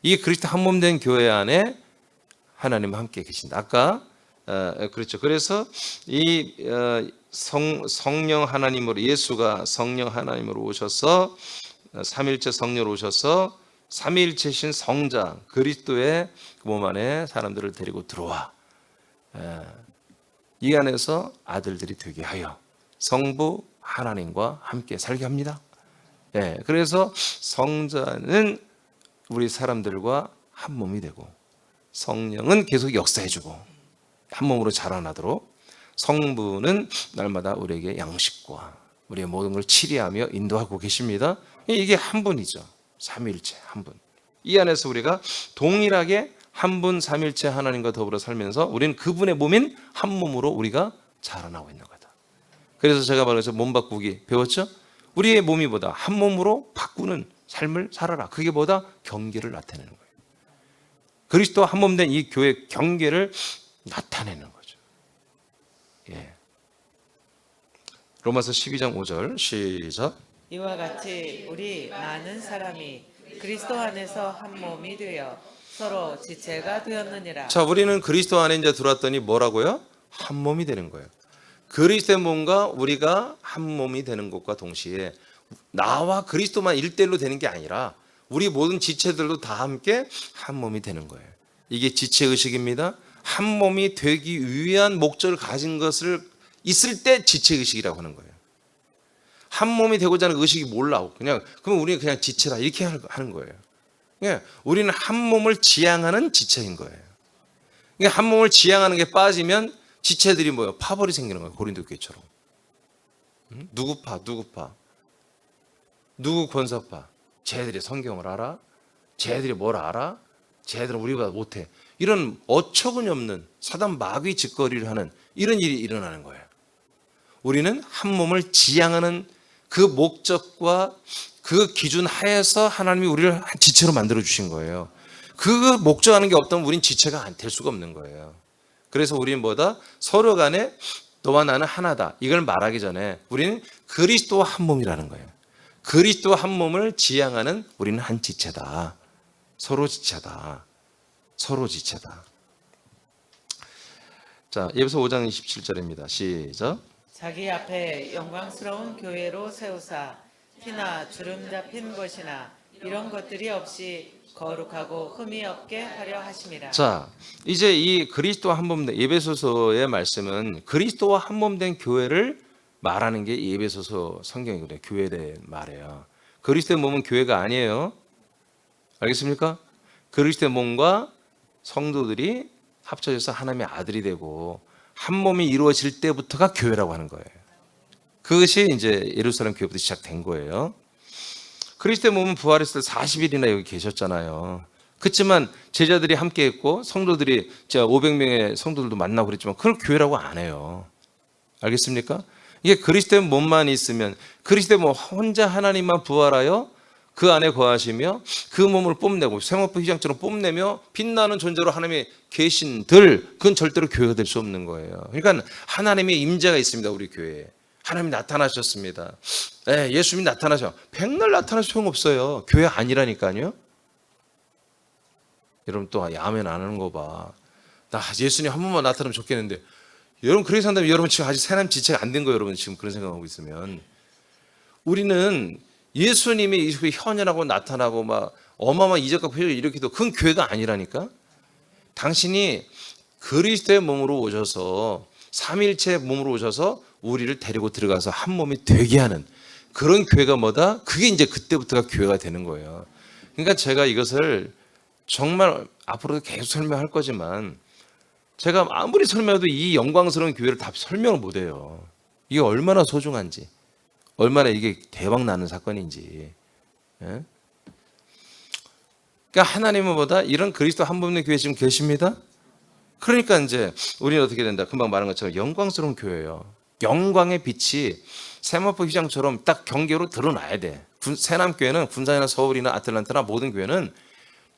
이 그리스도 한 몸 된 교회 안에 하나님과 함께 계신다. 아까 그렇죠. 그래서 이 성령 하나님으로 예수가 성령 하나님으로 오셔서 삼일체 성령으로 오셔서 삼위일체신 성자 그리스도의 몸 안에 사람들을 데리고 들어와 이 안에서 아들들이 되게 하여 성부 하나님과 함께 살게 합니다. 그래서 성자는 우리 사람들과 한 몸이 되고 성령은 계속 역사해주고 한 몸으로 자라나도록 성부는 날마다 우리에게 양식과 우리의 모든 걸 치리하며 인도하고 계십니다. 이게 한 분이죠. 삼위일체 한 분. 이 안에서 우리가 동일하게 한 분 삼위일체 하나님과 더불어 살면서 우리는 그분의 몸인 한 몸으로 우리가 자라나고 있는 거다. 그래서 제가 말해서 몸 바꾸기 배웠죠? 우리의 몸이 뭐다? 한 몸으로 바꾸는 삶을 살아라. 그게 뭐다? 경계를 나타내는 거예요. 그리스도와 한 몸 된 이 교회 경계를 나타내는 거죠. 예. 로마서 12장 5절 시작. 이와 같이 우리 많은 사람이 그리스도 안에서 한 몸이 되어 서로 지체가 되었느니라. 자, 우리는 그리스도 안에 이제 들어왔더니 뭐라고요? 한 몸이 되는 거예요. 그리스도의 몸과 우리가 한 몸이 되는 것과 동시에 나와 그리스도만 1대1로 되는 게 아니라 우리 모든 지체들도 다 함께 한 몸이 되는 거예요. 이게 지체의식입니다. 한 몸이 되기 위한 목적을 가진 것을 있을 때 지체의식이라고 하는 거예요. 한 몸이 되고자 하는 의식이 몰라. 그러면 우리는 그냥 지체다 이렇게 하는 거예요. 예, 우리는 한 몸을 지향하는 지체인 거예요. 한 몸을 지향하는 게 빠지면 지체들이 뭐예요? 파벌이 생기는 거예요. 고린도 교회처럼. 누구 파, 누구 파, 누구 권사파. 쟤들이 성경을 알아? 쟤들이 뭘 알아? 쟤들은 우리보다 못해. 이런 어처구니 없는 사단 마귀 짓거리를 하는 이런 일이 일어나는 거예요. 우리는 한 몸을 지향하는 그 목적과 그 기준 하에서 하나님이 우리를 지체로 만들어 주신 거예요. 그 목적하는 게 없다면 우린 지체가 안 될 수가 없는 거예요. 그래서 우리는 뭐다? 서로 간에 너와 나는 하나다. 이걸 말하기 전에 우리는 그리스도와 한 몸이라는 거예요. 그리스도와 한 몸을 지향하는 우리는 한 지체다. 서로 지체다. 서로 지체다. 자, 에베소 5장 27절입니다. 시작. 자기 앞에 영광스러운 교회로 세우사 티나 주름 잡힌 것이나 이런 것들이 없이 거룩하고 흠이 없게 하려 하심이라. 자, 이제 이 그리스도와 한 몸 된 에베소서의 말씀은 그리스도와 한 몸 된 교회를 말하는 게 이 에베소서 성경이거든요. 교회에 대해 말해요. 그리스도의 몸은 교회가 아니에요. 알겠습니까? 그리스도의 몸과 성도들이 합쳐져서 하나님의 아들이 되고 한 몸이 이루어질 때부터가 교회라고 하는 거예요. 그것이 이제 예루살렘 교회부터 시작된 거예요. 그리스도의 몸은 부활했을 때 40일이나 여기 계셨잖아요. 그렇지만 제자들이 함께 했고 성도들이 500명의 성도들도 만나고 그랬지만 그걸 교회라고 안 해요. 알겠습니까? 이게 그리스도의 몸만 있으면 그리스도의 몸 혼자 하나님만 부활하여 그 안에 거하시며 그 몸을 뽐내고 세마포 휘장처럼 뽐내며 빛나는 존재로 하나님의 계신들, 그건 절대로 교회가 될 수 없는 거예요. 그러니까 하나님의 임재가 있습니다. 우리 교회에. 하나님이 나타나셨습니다. 네, 예수님이 나타나셔. 백날 나타나서 소용없어요. 교회 아니라니까요. 여러분 또 아멘 안 하는 거 봐. 나 예수님 한 번만 나타나면 좋겠는데 여러분 그렇게 산다면 여러분 지금 아직 새남 지체가 안 된 거예요. 여러분 지금 그런 생각하고 있으면 우리는 예수님이 현현하고 나타나고 막 어마어마한 이적과 표적을 일으키도 그건 교회가 아니라니까. 당신이 그리스도의 몸으로 오셔서 삼일체 몸으로 오셔서 우리를 데리고 들어가서 한 몸이 되게 하는 그런 교회가 뭐다? 그게 이제 그때부터가 교회가 되는 거예요. 그러니까 제가 이것을 정말 앞으로도 계속 설명할 거지만 제가 아무리 설명해도 이 영광스러운 교회를 다 설명을 못 해요. 이게 얼마나 소중한지, 얼마나 이게 대박 나는 사건인지. 예? 그러니까 하나님은 뭐다? 이런 그리스도 한 몸의 교회 지금 계십니다. 그러니까 이제 우리는 어떻게 된다? 금방 말한 것처럼 영광스러운 교회예요. 영광의 빛이 세마포 휘장처럼 딱 경계로 드러나야 돼. 세남교회는 군산이나 서울이나 아틀란타나 모든 교회는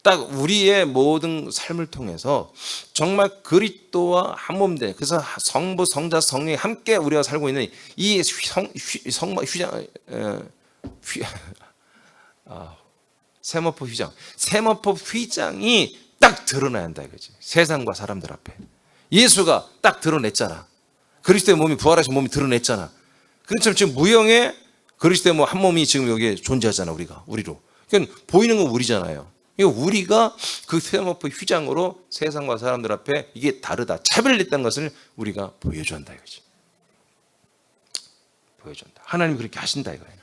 딱 우리의 모든 삶을 통해서 정말 그리스도와 한 몸 된, 그래서 성부, 성자, 성령이 함께 우리가 살고 있는 이 세마포 휘장, 세마포 휘장이 딱 드러나야 한다 이거지. 세상과 사람들 앞에 예수가 딱 드러냈잖아. 그리스도의 몸이 부활하신 몸이 드러냈잖아. 그렇지만 지금 무형의 그리스도의 몸 한 몸이 지금 여기에 존재하잖아. 우리로. 그러니까 보이는 건 우리잖아요. 우리가 그 세마포 휘장으로 세상과 사람들 앞에 이게 다르다, 차별됐다는 것을 우리가 보여준다 이거지. 보여준다. 하나님이 그렇게 하신다 이거예요.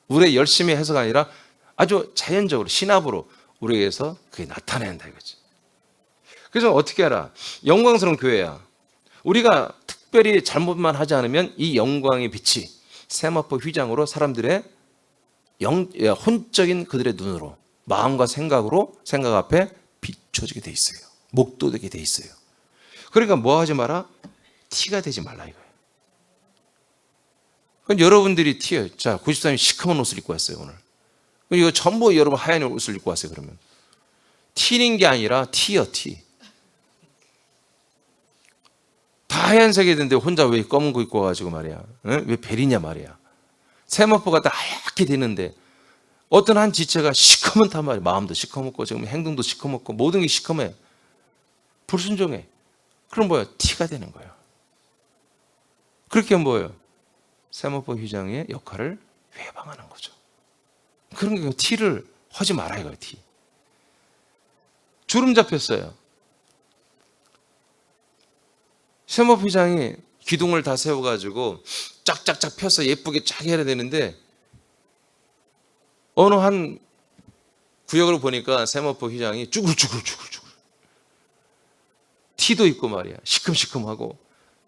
우리의 열심히 해서가 아니라 아주 자연적으로 신압으로 우리에게서 그게 나타낸다 이거지. 그래서 어떻게 알아? 영광스러운 교회야. 우리가 특별히 잘못만 하지 않으면 이 영광의 빛이 세마포 휘장으로 사람들의 혼적인 그들의 눈으로 마음과 생각 앞에 비춰지게 돼 있어요. 목도되게 돼 있어요. 그러니까 뭐 하지 마라? 티가 되지 말라 이거예요. 그럼 여러분들이 티예요. 자, 93이 시커먼 옷을 입고 왔어요 오늘. 이거 전부 여러분 하얀 옷을 입고 왔어요. 그러면 튀는 게 아니라 티여 티. 다 하얀색이 되는데 혼자 왜 검은 거 입고 와가지고 말이야. 응? 왜 베리냐 말이야. 세마포가 다 하얗게 되는데 어떤 한 지체가 시커멓단 말이야. 마음도 시커멓고 지금 행동도 시커멓고 모든 게 시커매. 불순종해. 그럼 뭐야? 티가 되는 거예요. 그렇게 뭐예요? 세마포 휘장의 역할을 회방하는 거죠. 그러니까 티를 하지 말아 이거예요. 티. 주름 잡혔어요. 세마포 휘장이 기둥을 다 세워가지고 쫙쫙쫙 펴서 예쁘게 쫙 해야 되는데 어느 한 구역을 보니까 세마포 휘장이 쭈글쭈글 티도 있고 말이야. 시큼시큼하고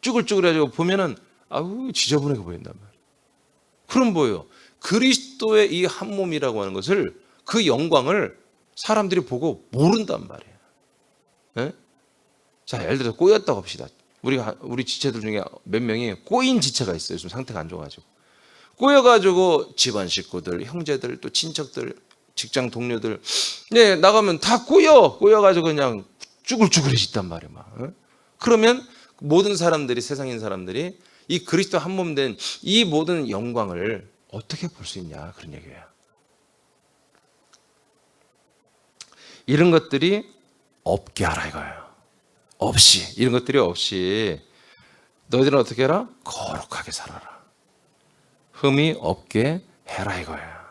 쭈글쭈글해가지고 보면은 아우 지저분하게 보인단 말이야. 그럼 뭐예요? 그리스도의 이 한 몸이라고 하는 것을 그 영광을 사람들이 보고 모른단 말이에요. 네? 자, 예를 들어서 꼬였다고 합시다. 우리 지체들 중에 몇 명이 꼬인 지체가 있어요. 좀 상태가 안 좋아가지고. 꼬여가지고 집안 식구들, 형제들, 또 친척들, 직장 동료들, 네, 나가면 다 꼬여가지고 그냥 쭈글쭈글해진단 말이에요. 막. 그러면 모든 사람들이, 세상인 사람들이 이 그리스도 한 몸 된 이 모든 영광을 어떻게 볼 수 있냐 그런 얘기예요. 이런 것들이 없게 하라 이거예요. 없이, 이런 것들이 없이 너희들은 어떻게 해라? 거룩하게 살아라. 흠이 없게 해라 이거예요.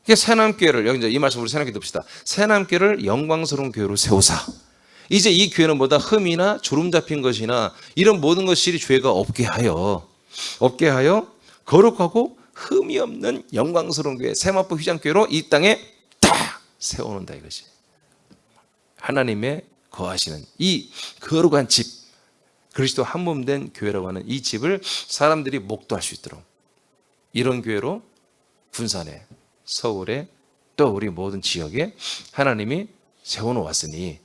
이게 새남교회를, 여기 이제 이 말씀 우리 새남교회 듭시다. 새남교회를 영광스러운 교회로 세우사. 이제 이 교회는 뭐다? 흠이나 주름 잡힌 것이나 이런 모든 것이 죄가 없게 하여 거룩하고 흠이 없는 영광스러운 교회, 세마포 휘장교회로 이 땅에 딱 세워놓는다 이것이. 하나님의 거하시는 이 거룩한 집, 그리스도 한 몸 된 교회라고 하는 이 집을 사람들이 목도할 수 있도록 이런 교회로 군산에, 서울에, 또 우리 모든 지역에 하나님이 세워놓았으니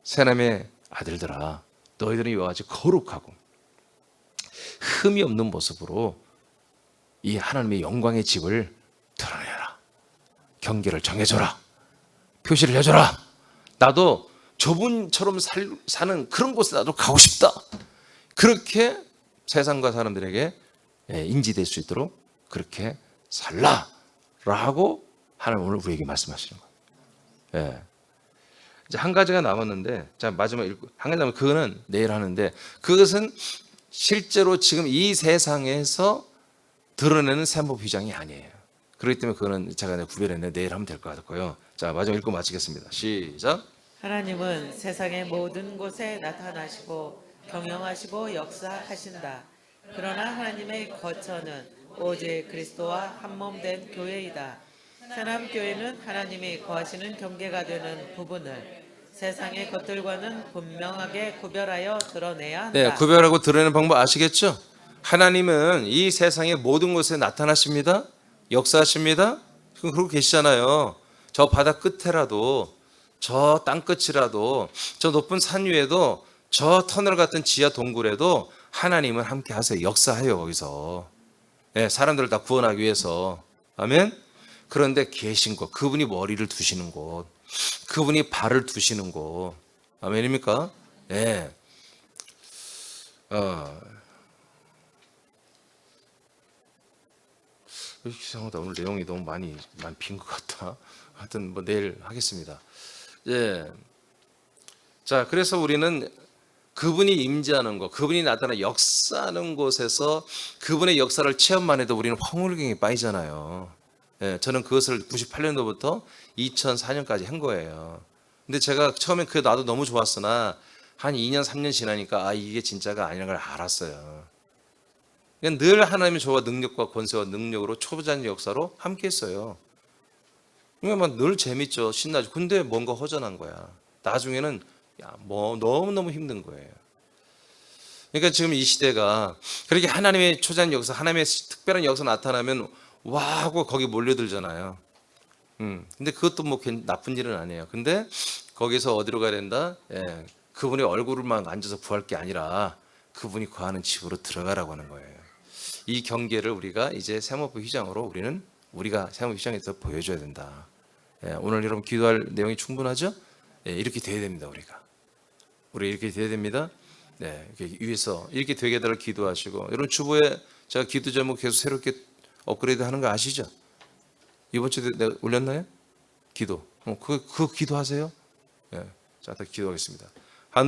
새남의 아들들아, 너희들은 이와 같이 거룩하고 흠이 없는 모습으로 이 하나님의 영광의 집을 드러내라. 경계를 정해줘라. 표시를 해줘라. 나도 저분처럼 사는 그런 곳에 나도 가고 싶다. 그렇게 세상과 사람들에게 인지될 수 있도록 그렇게 살라라고 하나님 오늘 우리에게 말씀하시는 거예요. 예. 이제 한 가지가 남았는데, 자 마지막 읽고 한 가지 남은 그거는 내일 하는데, 그것은 실제로 지금 이 세상에서 드러내는 세마포 휘장이 아니에요. 그렇기 때문에 그거는 제가 구별했는데 내일 하면 될 것 같고요. 자 마지막 읽고 마치겠습니다. 시작. 하나님은 세상의 모든 곳에 나타나시고 경영하시고 역사하신다. 그러나 하나님의 거처는 오직 그리스도와 한 몸 된 교회이다. 새남교회는 하나님이 거하시는 경계가 되는 부분을 세상의 것들과는 분명하게 구별하여 드러내야 한다. 네, 구별하고 드러내는 방법 아시겠죠? 하나님은 이 세상의 모든 곳에 나타나십니다. 역사하십니다. 그러고 계시잖아요. 저 바다 끝에라도, 저 땅 끝이라도, 저 높은 산 위에도, 저 터널 같은 지하 동굴에도 하나님은 함께 하세요. 역사해요, 거기서. 네, 사람들을 다 구원하기 위해서. 아멘? 그런데 계신 곳, 그분이 머리를 두시는 곳, 그분이 발을 두시는 곳. 아멘입니까? 네. 이상하다. 오늘 내용이 너무 많이 빈 것 같다. 하여튼 뭐 내일 하겠습니다. 예. 자, 그래서 우리는 그분이 임재하는 곳, 그분이 나타나 역사하는 곳에서 그분의 역사를 체험만 해도 우리는 황홀경에 빠지잖아요. 예, 저는 그것을 98년도부터 2004년까지 한 거예요. 근데 제가 처음에 그게 나도 너무 좋았으나 한 2년, 3년 지나니까 이게 진짜가 아니라는 걸 알았어요. 그러니까 늘 하나님의 조와 능력과 권세와 능력으로 초보자의 역사로 함께 했어요. 그러니까 늘 재밌죠. 신나죠. 근데 뭔가 허전한 거야. 나중에는 너무너무 힘든 거예요. 그러니까 지금 이 시대가 그렇게 하나님의 초자한 역사, 하나님의 특별한 역사 나타나면 와 하고 거기 몰려들잖아요. 근데 그것도 뭐 나쁜 일은 아니에요. 근데 거기서 어디로 가야 된다? 예, 그분의 얼굴만 앉아서 구할 게 아니라 그분이 거하는 집으로 들어가라고 하는 거예요. 이 경계를 우리가 이제 세마포 휘장으로 우리가 세마포 휘장에서 보여줘야 된다. 오늘 여러분 기도할 내용이 충분하죠? 이렇게 돼야 됩니다. 우리 이렇게 돼야 됩니다. 이렇게 위해서 이렇게 되게 해달라고 기도하시고, 여러분 주보에 제가 기도 제목 계속 새롭게 업그레이드 하는 거 아시죠? 이번 주에 내가 올렸나요? 기도. 그 기도하세요. 자, 다 기도하겠습니다.